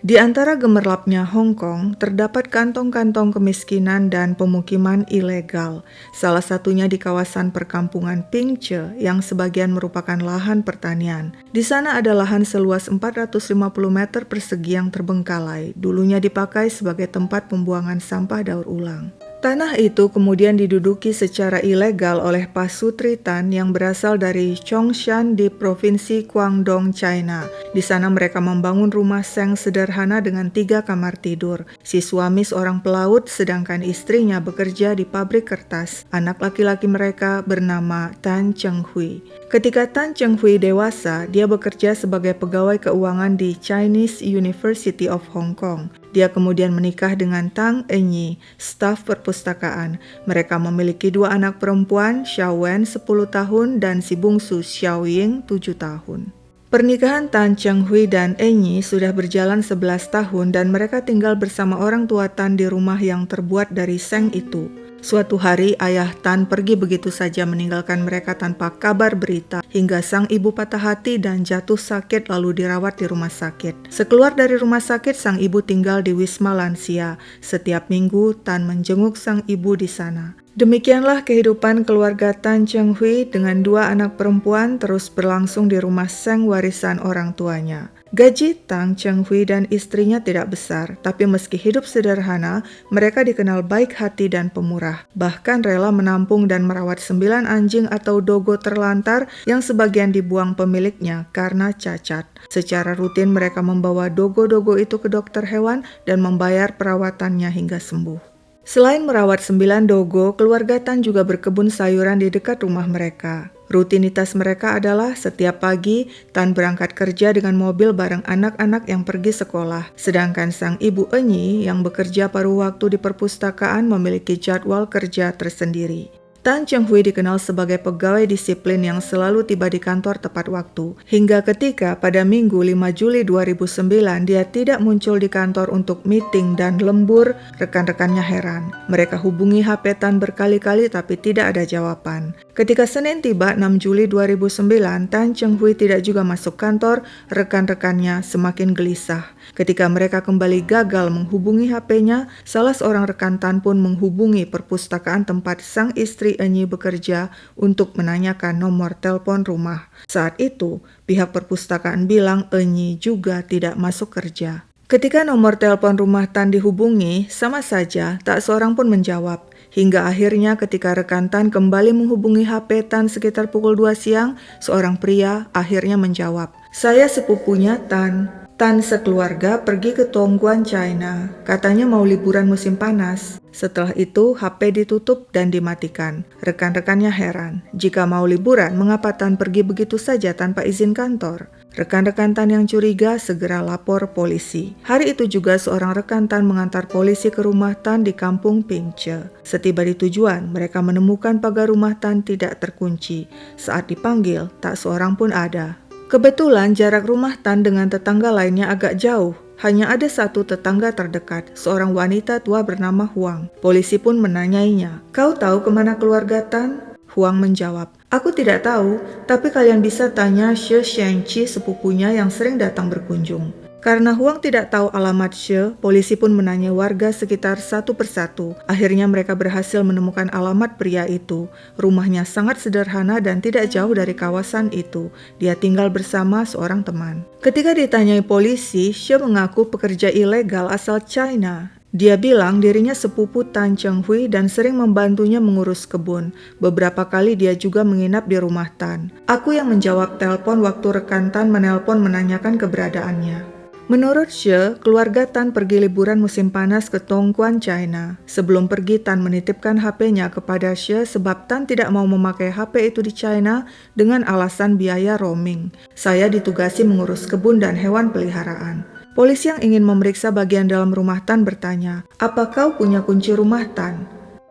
Di antara gemerlapnya Hong Kong, terdapat kantong-kantong kemiskinan dan pemukiman ilegal. Salah satunya di kawasan perkampungan Ping Che yang sebagian merupakan lahan pertanian. Di sana ada lahan seluas 450 meter persegi yang terbengkalai, dulunya dipakai sebagai tempat pembuangan sampah daur ulang. Tanah itu kemudian diduduki secara ilegal oleh pasutri Tan yang berasal dari Chongshan di Provinsi Guangdong, China. Di sana mereka membangun rumah seng sederhana dengan 3 kamar tidur. Si suami seorang pelaut sedangkan istrinya bekerja di pabrik kertas. Anak laki-laki mereka bernama Tan Cheng Hui. Ketika Tan Cheng Hui dewasa, dia bekerja sebagai pegawai keuangan di Chinese University of Hong Kong. Dia kemudian menikah dengan Tang Enyi, staf perpustakaan. Mereka memiliki 2 anak perempuan, Xiao Wen 10 tahun dan si bungsu Xiao Ying 7 tahun. Pernikahan Tan Cheng Hui dan Enyi sudah berjalan 11 tahun dan mereka tinggal bersama orang tua Tan di rumah yang terbuat dari seng itu. Suatu hari ayah Tan pergi begitu saja meninggalkan mereka tanpa kabar berita hingga sang ibu patah hati dan jatuh sakit lalu dirawat di rumah sakit. Sekeluar dari rumah sakit sang ibu tinggal di Wisma Lansia. Setiap minggu Tan menjenguk sang ibu di sana. Demikianlah kehidupan keluarga Tan Cheng Hui dengan 2 anak perempuan terus berlangsung di rumah seng warisan orang tuanya. Gaji Tan Cheng Hui dan istrinya tidak besar, tapi meski hidup sederhana, mereka dikenal baik hati dan pemurah. Bahkan rela menampung dan merawat 9 anjing atau dogo terlantar yang sebagian dibuang pemiliknya karena cacat. Secara rutin mereka membawa dogo-dogo itu ke dokter hewan dan membayar perawatannya hingga sembuh. Selain merawat 9 dogo, keluarga Tan juga berkebun sayuran di dekat rumah mereka. Rutinitas mereka adalah setiap pagi Tan berangkat kerja dengan mobil bareng anak-anak yang pergi sekolah. Sedangkan sang ibu Enyi yang bekerja paruh waktu di perpustakaan memiliki jadwal kerja tersendiri. Tan Cheng Hui dikenal sebagai pegawai disiplin yang selalu tiba di kantor tepat waktu. Hingga ketika pada Minggu 5 Juli 2009 dia tidak muncul di kantor untuk meeting dan lembur, rekan-rekannya heran. Mereka hubungi HP Tan berkali-kali tapi tidak ada jawaban. Ketika Senin tiba 6 Juli 2009, Tan Cheng Hui tidak juga masuk kantor, rekan-rekannya semakin gelisah. Ketika mereka kembali gagal menghubungi HP-nya, salah seorang rekan Tan pun menghubungi perpustakaan tempat sang istri Enyi bekerja untuk menanyakan nomor telepon rumah. Saat itu, pihak perpustakaan bilang Enyi juga tidak masuk kerja. Ketika nomor telepon rumah Tan dihubungi, sama saja tak seorang pun menjawab. Hingga akhirnya ketika rekan Tan kembali menghubungi HP Tan sekitar pukul 2 siang, seorang pria akhirnya menjawab, "Saya sepupunya Tan. Tan sekeluarga pergi ke Tongguan, China. Katanya mau liburan musim panas." Setelah itu, HP ditutup dan dimatikan. Rekan-rekannya heran. Jika mau liburan, mengapa Tan pergi begitu saja tanpa izin kantor? Rekan-rekan Tan yang curiga segera lapor polisi. Hari itu juga seorang rekan Tan mengantar polisi ke rumah Tan di kampung Pingce. Setiba di tujuan, mereka menemukan pagar rumah Tan tidak terkunci. Saat dipanggil, tak seorang pun ada. Kebetulan jarak rumah Tan dengan tetangga lainnya agak jauh. Hanya ada satu tetangga terdekat, seorang wanita tua bernama Huang. Polisi pun menanyainya, "Kau tahu kemana keluarga Tan?" Huang menjawab, "Aku tidak tahu, tapi kalian bisa tanya Xie Xiangqi sepupunya yang sering datang berkunjung." Karena Huang tidak tahu alamat Xie, polisi pun menanya warga sekitar satu persatu. Akhirnya mereka berhasil menemukan alamat pria itu. Rumahnya sangat sederhana dan tidak jauh dari kawasan itu. Dia tinggal bersama seorang teman. Ketika ditanyai polisi, Xie mengaku pekerja ilegal asal China. Dia bilang dirinya sepupu Tan Cheng Hui dan sering membantunya mengurus kebun. Beberapa kali dia juga menginap di rumah Tan. Aku yang menjawab telepon waktu rekan Tan menelpon menanyakan keberadaannya. Menurut Xie, keluarga Tan pergi liburan musim panas ke Tongguan, China. Sebelum pergi, Tan menitipkan HP-nya kepada Xie sebab Tan tidak mau memakai HP itu di China dengan alasan biaya roaming. "Saya ditugasi mengurus kebun dan hewan peliharaan." Polisi yang ingin memeriksa bagian dalam rumah Tan bertanya, "Apa kau punya kunci rumah Tan?"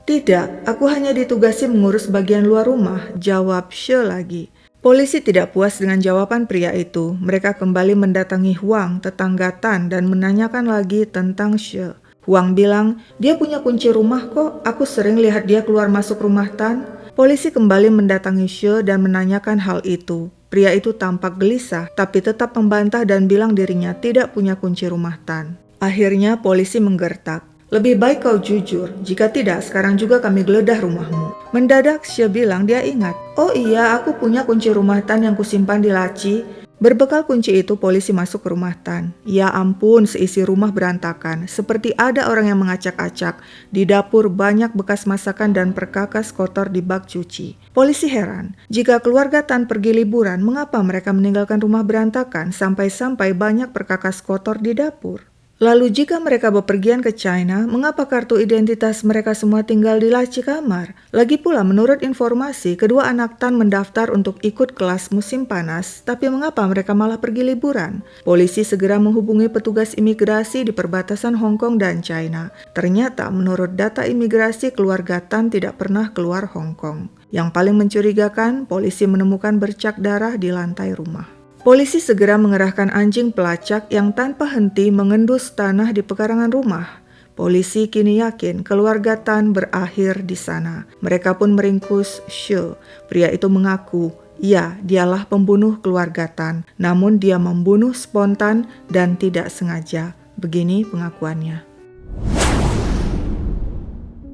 "Tidak, aku hanya ditugasi mengurus bagian luar rumah," jawab Xie lagi. Polisi tidak puas dengan jawaban pria itu. Mereka kembali mendatangi Huang, tetangga Tan, dan menanyakan lagi tentang Xie. Huang bilang, "Dia punya kunci rumah kok, aku sering lihat dia keluar masuk rumah Tan." Polisi kembali mendatangi Xie dan menanyakan hal itu. Pria itu tampak gelisah, tapi tetap membantah dan bilang dirinya tidak punya kunci rumah Tan. Akhirnya polisi menggertak. "Lebih baik kau jujur, jika tidak sekarang juga kami geledah rumahmu." Mendadak Xie bilang dia ingat. "Oh iya, aku punya kunci rumah Tan yang kusimpan di laci." Berbekal kunci itu polisi masuk ke rumah Tan. Ya ampun, seisi rumah berantakan, seperti ada orang yang mengacak-acak. Di dapur banyak bekas masakan dan perkakas kotor di bak cuci. Polisi heran, jika keluarga Tan pergi liburan, mengapa mereka meninggalkan rumah berantakan sampai-sampai banyak perkakas kotor di dapur? Lalu jika mereka bepergian ke China, mengapa kartu identitas mereka semua tinggal di laci kamar? Lagi pula menurut informasi, kedua anak Tan mendaftar untuk ikut kelas musim panas, tapi mengapa mereka malah pergi liburan? Polisi segera menghubungi petugas imigrasi di perbatasan Hong Kong dan China. Ternyata menurut data imigrasi, keluarga Tan tidak pernah keluar Hong Kong. Yang paling mencurigakan, polisi menemukan bercak darah di lantai rumah. Polisi segera mengerahkan anjing pelacak yang tanpa henti mengendus tanah di pekarangan rumah. Polisi kini yakin keluarga Tan berakhir di sana. Mereka pun meringkus Xie. Pria itu mengaku, ya, dialah pembunuh keluarga Tan, namun dia membunuh spontan dan tidak sengaja. Begini pengakuannya.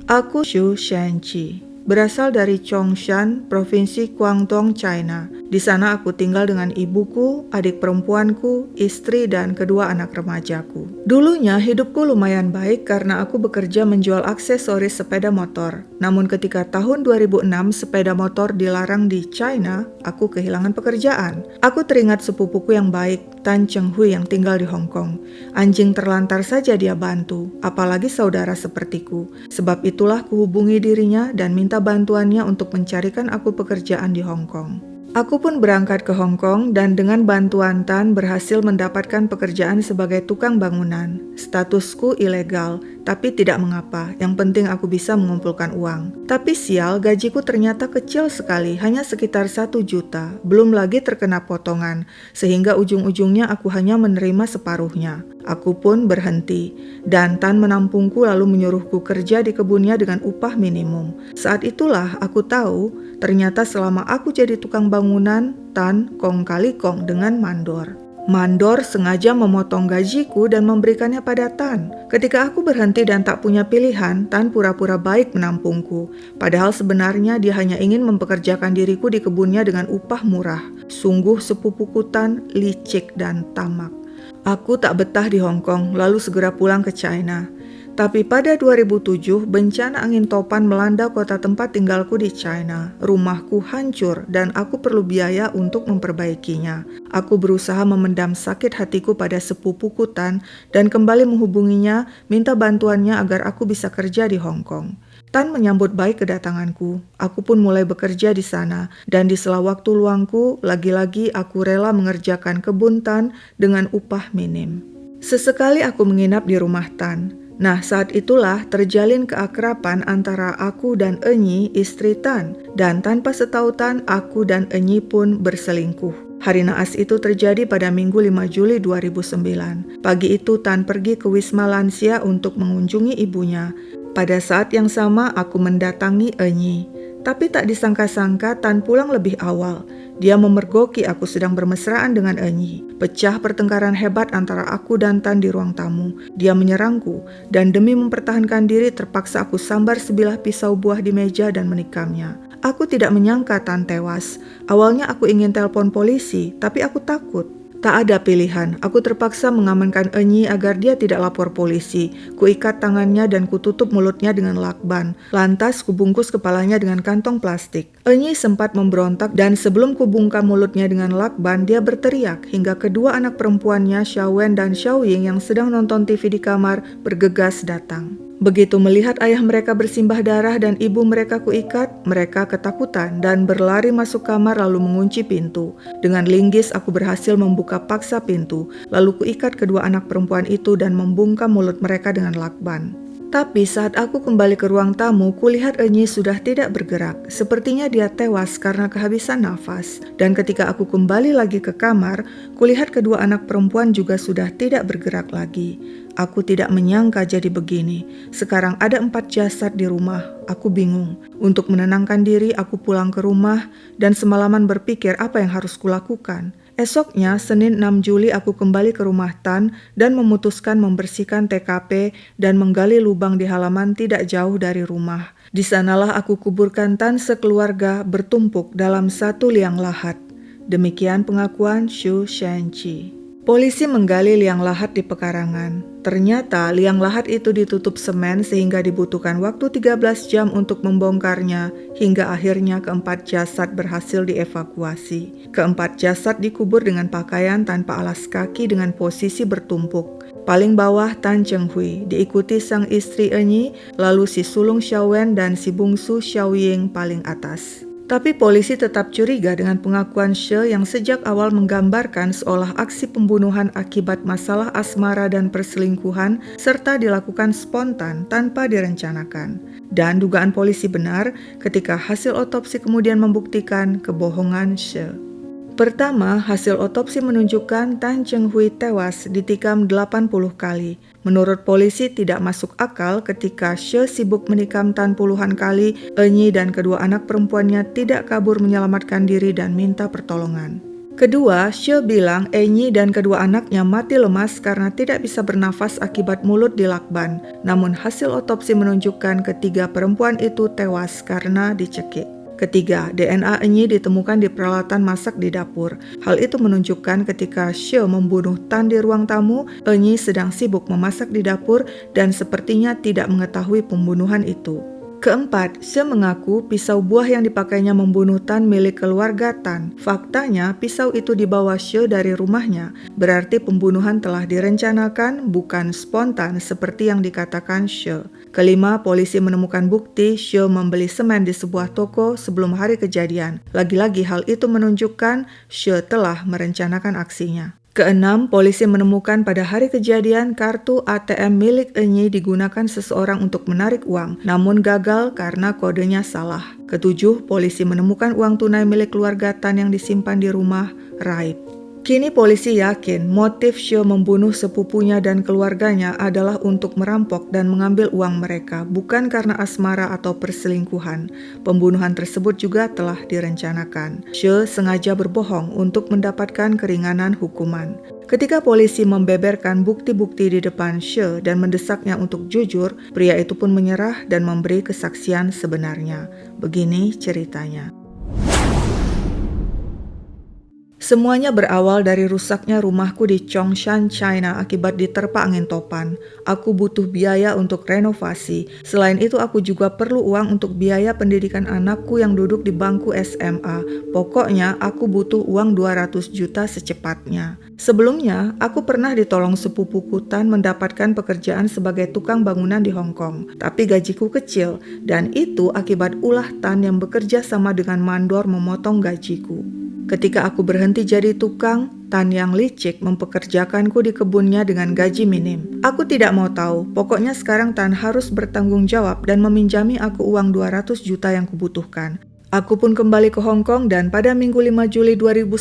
Aku Xu Shanqi, berasal dari Chongshan, Provinsi Guangdong, China. Di sana aku tinggal dengan ibuku, adik perempuanku, istri, dan kedua anak remajaku. Dulunya hidupku lumayan baik karena aku bekerja menjual aksesoris sepeda motor. Namun ketika tahun 2006 sepeda motor dilarang di China, aku kehilangan pekerjaan. Aku teringat sepupuku yang baik, Tan Chenghui yang tinggal di Hong Kong. Anjing terlantar saja dia bantu, apalagi saudara sepertiku. Sebab itulah kuhubungi dirinya dan minta bantuannya untuk mencarikan aku pekerjaan di Hong Kong. Aku pun berangkat ke Hong Kong dan dengan bantuan Tan berhasil mendapatkan pekerjaan sebagai tukang bangunan. Statusku ilegal, tapi tidak mengapa, yang penting aku bisa mengumpulkan uang. Tapi sial, gajiku ternyata kecil sekali, hanya sekitar 1 juta, belum lagi terkena potongan, sehingga ujung-ujungnya aku hanya menerima separuhnya. Aku pun berhenti, dan Tan menampungku lalu menyuruhku kerja di kebunnya dengan upah minimum. Saat itulah aku tahu, ternyata selama aku jadi tukang bangunan, Tan kong kali kong dengan mandor. Mandor sengaja memotong gajiku dan memberikannya pada Tan. Ketika aku berhenti dan tak punya pilihan, Tan pura-pura baik menampungku. Padahal sebenarnya dia hanya ingin mempekerjakan diriku di kebunnya dengan upah murah. Sungguh sepupuku Tan licik dan tamak. Aku tak betah di Hong Kong, lalu segera pulang ke China. Tapi pada 2007, bencana angin topan melanda kota tempat tinggalku di China. Rumahku hancur dan aku perlu biaya untuk memperbaikinya. Aku berusaha memendam sakit hatiku pada sepupuku Tan dan kembali menghubunginya, minta bantuannya agar aku bisa kerja di Hong Kong. Tan menyambut baik kedatanganku. Aku pun mulai bekerja di sana, dan di sela waktu luangku, lagi-lagi aku rela mengerjakan kebun Tan dengan upah minim. Sesekali aku menginap di rumah Tan. Nah, saat itulah terjalin keakraban antara aku dan Enyi, istri Tan, dan tanpa setahu Tan, aku dan Enyi pun berselingkuh. Hari naas itu terjadi pada Minggu 5 Juli 2009. Pagi itu Tan pergi ke Wisma Lansia untuk mengunjungi ibunya. Pada saat yang sama aku mendatangi Enyi. Tapi tak disangka-sangka Tan pulang lebih awal. Dia memergoki aku sedang bermesraan dengan Enyi. Pecah pertengkaran hebat antara aku dan Tan di ruang tamu. Dia menyerangku dan demi mempertahankan diri terpaksa aku sambar sebilah pisau buah di meja dan menikamnya. Aku tidak menyangka Tan tewas. Awalnya aku ingin telepon polisi, tapi aku takut. Tak ada pilihan, aku terpaksa mengamankan Enyi agar dia tidak lapor polisi. Kuikat tangannya dan kututup mulutnya dengan lakban. Lantas kubungkus kepalanya dengan kantong plastik. Enyi sempat memberontak dan sebelum kubungkam mulutnya dengan lakban, dia berteriak hingga kedua anak perempuannya Xiaowen dan Xiaoying yang sedang nonton TV di kamar bergegas datang. Begitu melihat ayah mereka bersimbah darah dan ibu mereka kuikat, mereka ketakutan dan berlari masuk kamar lalu mengunci pintu. Dengan linggis aku berhasil membuka paksa pintu, lalu kuikat kedua anak perempuan itu dan membungkam mulut mereka dengan lakban. Tapi saat aku kembali ke ruang tamu, kulihat Enyi sudah tidak bergerak. Sepertinya dia tewas karena kehabisan nafas. Dan ketika aku kembali lagi ke kamar, kulihat kedua anak perempuan juga sudah tidak bergerak lagi. Aku tidak menyangka jadi begini. Sekarang ada 4 jasad di rumah. Aku bingung. Untuk menenangkan diri, aku pulang ke rumah dan semalaman berpikir apa yang harus kulakukan. Esoknya, Senin 6 Juli, aku kembali ke rumah Tan dan memutuskan membersihkan TKP dan menggali lubang di halaman tidak jauh dari rumah. Di sanalah aku kuburkan Tan sekeluarga bertumpuk dalam satu liang lahat. Demikian pengakuan Xu Shanqi. Polisi menggali liang lahat di pekarangan. Ternyata liang lahat itu ditutup semen sehingga dibutuhkan waktu 13 jam untuk membongkarnya hingga akhirnya keempat jasad berhasil dievakuasi. Keempat jasad dikubur dengan pakaian tanpa alas kaki dengan posisi bertumpuk. Paling bawah Tan Chenghui, diikuti sang istri Enyi, lalu si sulung Xiaowen dan si bungsu Xiaoying paling atas. Tapi polisi tetap curiga dengan pengakuan She yang sejak awal menggambarkan seolah aksi pembunuhan akibat masalah asmara dan perselingkuhan serta dilakukan spontan tanpa direncanakan. Dan dugaan polisi benar ketika hasil otopsi kemudian membuktikan kebohongan She. Pertama, hasil otopsi menunjukkan Tan Chenghui tewas ditikam 80 kali. Menurut polisi tidak masuk akal ketika She sibuk menikam Tan puluhan kali, Enyi dan kedua anak perempuannya tidak kabur menyelamatkan diri dan minta pertolongan. Kedua, She bilang Enyi dan kedua anaknya mati lemas karena tidak bisa bernafas akibat mulut dilakban. Namun hasil otopsi menunjukkan ketiga perempuan itu tewas karena dicekik. Ketiga, DNA Enyi ditemukan di peralatan masak di dapur. Hal itu menunjukkan ketika She membunuh Tan di ruang tamu, Enyi sedang sibuk memasak di dapur dan sepertinya tidak mengetahui pembunuhan itu. Keempat, She mengaku pisau buah yang dipakainya membunuh Tan milik keluarga Tan. Faktanya, pisau itu dibawa She dari rumahnya. Berarti pembunuhan telah direncanakan, bukan spontan seperti yang dikatakan She. Kelima, polisi menemukan bukti She membeli semen di sebuah toko sebelum hari kejadian. Lagi-lagi hal itu menunjukkan She telah merencanakan aksinya. Keenam, polisi menemukan pada hari kejadian kartu ATM milik Enyi digunakan seseorang untuk menarik uang, namun gagal karena kodenya salah. Ketujuh, polisi menemukan uang tunai milik keluarga Tan yang disimpan di rumah raib. Kini polisi yakin motif She membunuh sepupunya dan keluarganya adalah untuk merampok dan mengambil uang mereka, bukan karena asmara atau perselingkuhan. Pembunuhan tersebut juga telah direncanakan. She sengaja berbohong untuk mendapatkan keringanan hukuman. Ketika polisi membeberkan bukti-bukti di depan She dan mendesaknya untuk jujur, pria itu pun menyerah dan memberi kesaksian sebenarnya. Begini ceritanya. Semuanya berawal dari rusaknya rumahku di Chongshan, China akibat diterpa angin topan. Aku butuh biaya untuk renovasi. Selain itu aku juga perlu uang untuk biaya pendidikan anakku yang duduk di bangku SMA. Pokoknya aku butuh uang 200 juta secepatnya. Sebelumnya, aku pernah ditolong sepupuku Tan mendapatkan pekerjaan sebagai tukang bangunan di Hong Kong. Tapi gajiku kecil dan itu akibat ulah Tan yang bekerja sama dengan mandor memotong gajiku. Ketika aku berhenti jadi tukang, Tan yang licik mempekerjakanku di kebunnya dengan gaji minim. Aku tidak mau tahu, pokoknya sekarang Tan harus bertanggung jawab dan meminjami aku uang 200 juta yang kubutuhkan. Aku pun kembali ke Hong Kong dan pada Minggu 5 Juli 2009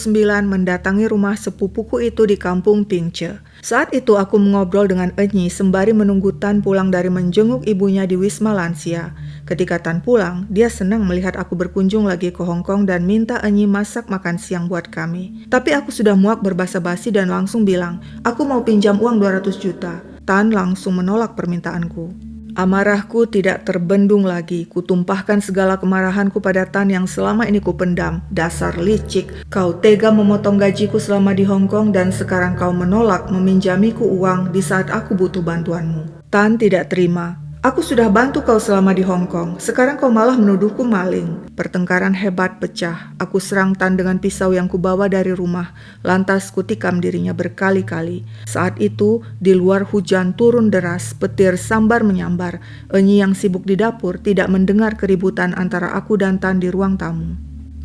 mendatangi rumah sepupuku itu di kampung Pingche. Saat itu aku mengobrol dengan Enyi sembari menunggu Tan pulang dari menjenguk ibunya di Wisma Lansia. Ketika Tan pulang, dia senang melihat aku berkunjung lagi ke Hong Kong dan minta Enyi masak makan siang buat kami. Tapi aku sudah muak berbasa-basi dan langsung bilang, aku mau pinjam uang 200 juta. Tan langsung menolak permintaanku. Amarahku tidak terbendung lagi. Kutumpahkan segala kemarahanku pada Tan yang selama ini kupendam. Dasar licik, kau tega memotong gajiku selama di Hong Kong dan sekarang kau menolak meminjamiku uang di saat aku butuh bantuanmu. Tan tidak terima. Aku sudah bantu kau selama di Hong Kong, sekarang kau malah menuduhku maling. Pertengkaran hebat pecah. Aku serang Tan dengan pisau yang kubawa dari rumah, lantas kutikam dirinya berkali-kali. Saat itu, di luar hujan turun deras, petir sambar menyambar. Enyi yang sibuk di dapur tidak mendengar keributan antara aku dan Tan di ruang tamu.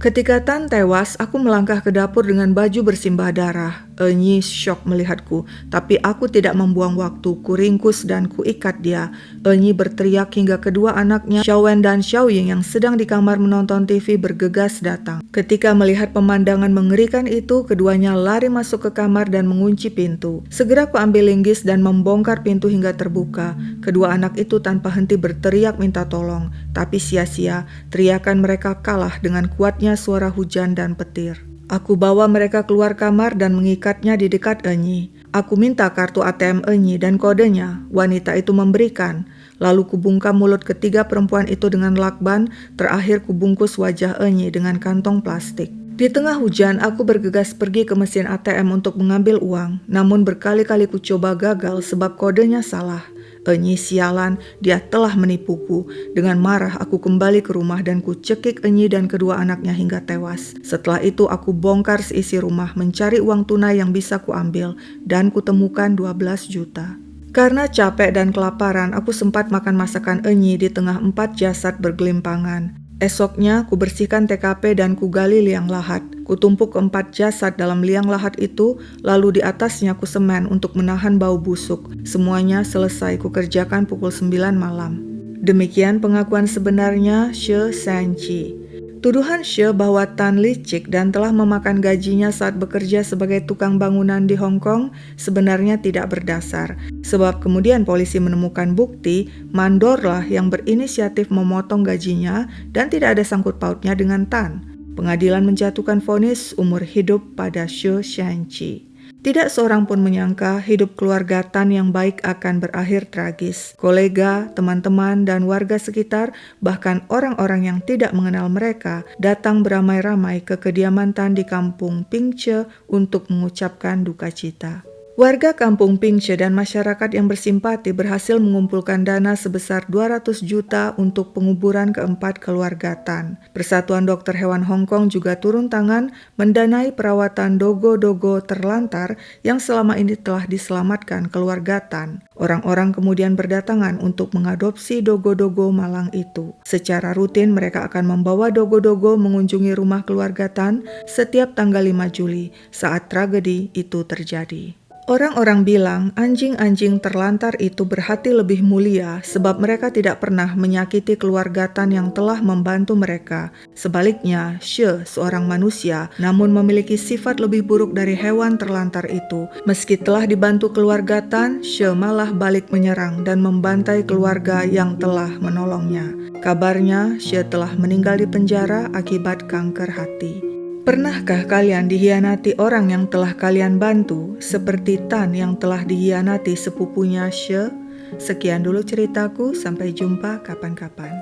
Ketika Tan tewas, aku melangkah ke dapur dengan baju bersimbah darah. Enyi syok melihatku, tapi aku tidak membuang waktu. Kuringkus dan kuikat dia. Enyi berteriak hingga kedua anaknya, Xiaowen dan Xiaoying yang sedang di kamar menonton TV bergegas datang. Ketika melihat pemandangan mengerikan itu, keduanya lari masuk ke kamar dan mengunci pintu. Segera kuambil linggis dan membongkar pintu hingga terbuka. Kedua anak itu tanpa henti berteriak minta tolong, tapi sia-sia. Teriakan mereka kalah dengan kuatnya suara hujan dan petir. Aku bawa mereka keluar kamar dan mengikatnya di dekat Enyi. Aku minta kartu ATM Enyi dan kodenya. Wanita itu memberikan. Lalu kubungkam mulut ketiga perempuan itu dengan lakban. Terakhir kubungkus wajah Enyi dengan kantong plastik. Di tengah hujan, aku bergegas pergi ke mesin ATM untuk mengambil uang. Namun berkali-kali kucoba gagal sebab kodenya salah. Enyi sialan, dia telah menipuku. Dengan marah aku kembali ke rumah dan kucekik Enyi dan kedua anaknya hingga tewas. Setelah itu aku bongkar seisi rumah mencari uang tunai yang bisa kuambil dan kutemukan 12 juta. Karena capek dan kelaparan, aku sempat makan masakan Enyi di tengah 4 jasad bergelimpangan. Esoknya, kubersihkan TKP dan kugali liang lahat. Kutumpuk 4 jasad dalam liang lahat itu, lalu di atasnya kusemen untuk menahan bau busuk. Semuanya selesai kukerjakan pukul 9 malam. Demikian pengakuan sebenarnya She Sanchi. Tuduhan She bahwa Tan licik dan telah memakan gajinya saat bekerja sebagai tukang bangunan di Hong Kong sebenarnya tidak berdasar. Sebab kemudian polisi menemukan bukti mandorlah yang berinisiatif memotong gajinya dan tidak ada sangkut pautnya dengan Tan. Pengadilan menjatuhkan vonis umur hidup pada She Sanchi. Tidak seorang pun menyangka hidup keluarga Tan yang baik akan berakhir tragis. Kolega, teman-teman, dan warga sekitar, bahkan orang-orang yang tidak mengenal mereka, datang beramai-ramai ke kediaman Tan di kampung Pingce untuk mengucapkan duka cita. Warga kampung Pingce dan masyarakat yang bersimpati berhasil mengumpulkan dana sebesar 200 juta untuk penguburan keempat keluarga Tan. Persatuan Dokter Hewan Hong Kong juga turun tangan mendanai perawatan dogo-dogo terlantar yang selama ini telah diselamatkan keluarga Tan. Orang-orang kemudian berdatangan untuk mengadopsi dogo-dogo malang itu. Secara rutin mereka akan membawa dogo-dogo mengunjungi rumah keluarga Tan setiap tanggal 5 Juli saat tragedi itu terjadi. Orang-orang bilang anjing-anjing terlantar itu berhati lebih mulia sebab mereka tidak pernah menyakiti keluarga Tan yang telah membantu mereka. Sebaliknya, She seorang manusia namun memiliki sifat lebih buruk dari hewan terlantar itu. Meski telah dibantu keluarga Tan, She malah balik menyerang dan membantai keluarga yang telah menolongnya. Kabarnya, She telah meninggal di penjara akibat kanker hati. Pernahkah kalian dihianati orang yang telah kalian bantu, seperti Tan yang telah dihianati sepupunya She? Sekian dulu ceritaku, sampai jumpa kapan-kapan.